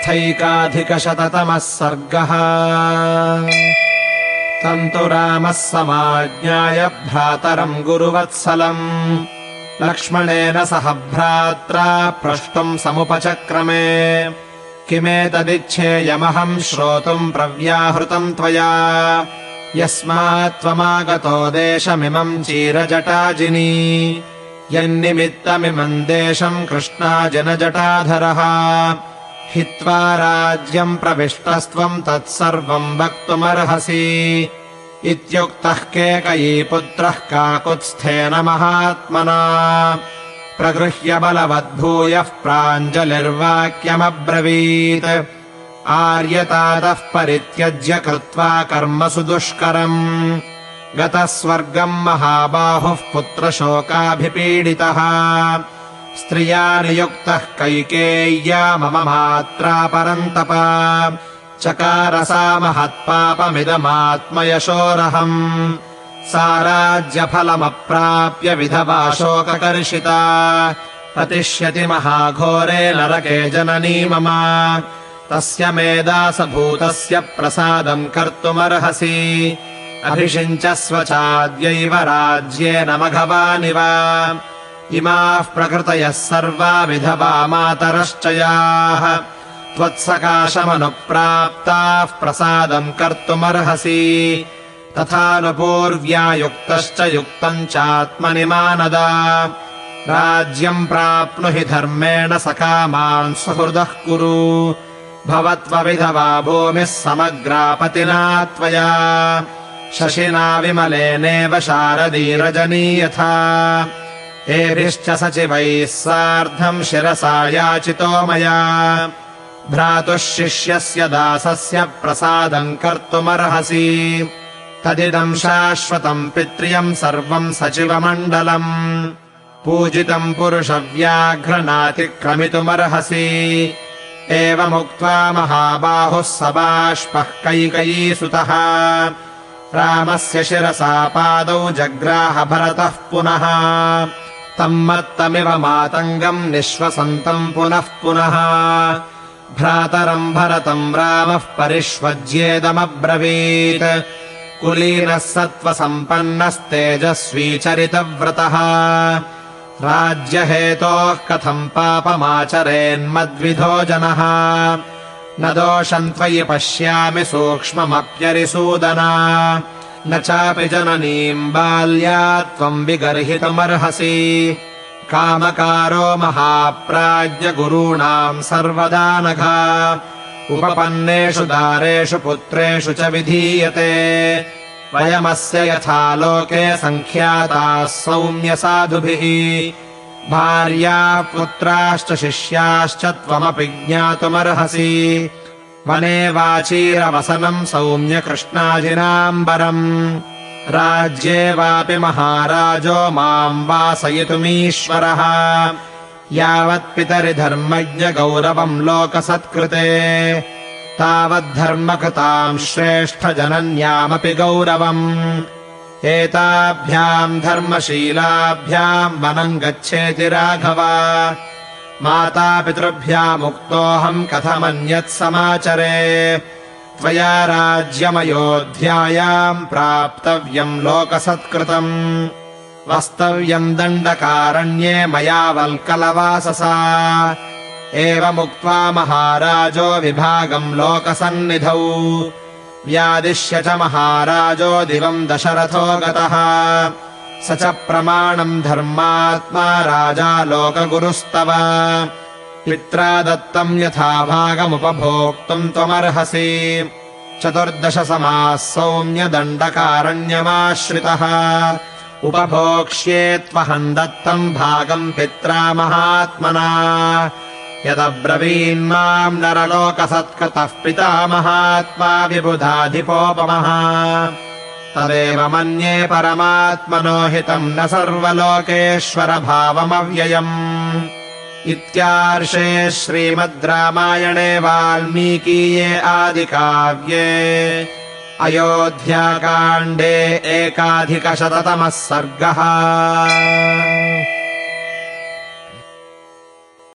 अथैकाधिकशततमः सर्गः। तन्तु रामः समाज्ञाय भ्रातरम् गुरुवत्सलम् लक्ष्मणेन सह भ्रात्रा प्रष्टुम् समुपचक्रमे। किमेतदिच्छेयमहम् श्रोतुम् प्रव्याहृतम् त्वया, यस्मात् त्वमागतो देशमिमम् चीरजटाजिनी। यन्निमित्तमिमम् देशम् कृष्णाजिनजटाधरः, हित्वा राज्यम् प्रविष्टस्त्वम् तत्सर्वम् वक्तुमर्हसि। इत्युक्तः केकयीपुत्रः काकुत्स्थेन महात्मना, प्रगृह्य बलवद्भूयः प्राञ्जलिर्वाक्यमब्रवीत्। आर्यतातः परित्यज्य कृत्वा कर्मसु दुष्करम्, गतः स्वर्गम् महाबाहुः पुत्रशोकाभिपीडितः। स्त्रिया नियुक्तः कैकेय्या मम मात्रा परन्तप, चकार सा महत्पापमिदमात्मयशोरहम्। सा राज्यफलमप्राप्य विधवा शोककर्षिता, पतिष्यति महाघोरे नरके जननी मम। तस्य मेदासभूतस्य प्रसादम् कर्तुमर्हसि, अभिषिञ्चस्व चाद्यैव राज्येन मघवानिव। इमाः प्रकृतयः सर्वा विधवा मातरश्च याः, त्वत्सकाशमनुप्राप्ताः प्रसादम् कर्तुमर्हसि। तथानुपूर्व्या युक्तश्च युक्तम् चात्मनि मानद, राज्यम् प्राप्नुहि धर्मेण सकामान् सुहृदः कुरु। भवत्वविधवा भूमिः समग्रापतिना त्वया, शशिना विमलेनेव शारदी रजनी यथा। एभिश्च सचिवैः सार्धम् शिरसा याचितो मया, भ्रातुः शिष्यस्य दासस्य प्रसादम् कर्तुमर्हसि। तदिदम् शाश्वतम् पित्र्यम् सर्वम् सचिवमण्डलम्, पूजितम् पुरुषव्याघ्रनातिक्रमितुमर्हसि। एवमुक्त्वा महाबाहुः सबाष्पः कैकयीसुतः, रामस्य शिरसा पादौ जग्राह भरतः पुनः। तम् मत्तमिव मातङ्गम् निःश्वसन्तम् पुनः पुनः, भ्रातरम् भरतम् रामः परिष्वज्येदमब्रवीत्। कुलीनः सत्त्वसम्पन्नस्तेजस्वी चरितव्रतः, राज्यहेतोः कथम् पापमाचरेन्मद्विधो जनः। न दोषम् त्वयि पश्यामि सूक्ष्ममप्यरिसूदना, न चापि जननीम् बाल्यात् त्वम् विगर्हितुमर्हसि। कामकारो महाप्राज्ञ गुरूणाम् सर्वदा नघा, उपपन्नेषु दारेषु पुत्रेषु च विधीयते। वयमस्य यथा लोके सङ्ख्याताः सौम्यसाधुभिः, भार्या पुत्राश्च शिष्याश्च त्वमपि ज्ञातुमर्हसि। वने वाचीरवसनम् सौम्य कृष्णाजिनाम्बरम्, राज्ये वापि महाराजो माम् वासयितुमीश्वरः। यावत्पितरि धर्मज्ञ गौरवम् लोकसत्कृते, तावद्धर्मकृताम् श्रेष्ठ जनन्यामपि गौरवम्। एताभ्याम् धर्मशीलाभ्याम् वनम् गच्छेति राघव, मातापितृभ्यामुक्तोऽहम् कथमन्यत् समाचरे। त्वया राज्यमयोध्यायाम् प्राप्तव्यम् लोकसत्कृतम्, वस्तव्यम् दण्डकारण्ये मया वल्कलवाससा। एवमुक्त्वा महाराजो विभागम् लोकसन्निधौ, व्यादिश्य च महाराजो दिवम् दशरथो गतः। स च प्रमाणम् धर्मात्मा राजा लोकगुरुस्तव, पित्रा दत्तम् यथा भागमुपभोक्तुम् त्वमर्हसि। 14 समाः सौम्यदण्डकारण्यमाश्रितः, उपभोक्ष्ये त्वहम् दत्तम् भागम् पित्रा महात्मना। यदब्रवीन्माम् नरलोकसत्कृतः पिता महात्मा विबुधाधिपोपमः, तदेव मन्ये परमात्मनो हितम् न सर्वलोकेश्वर भावमव्ययम्। इत्यार्षे श्रीमद् रामायणे वाल्मीकीये आदिकाव्ये अयोध्याकाण्डे 1,000तमः सर्गः।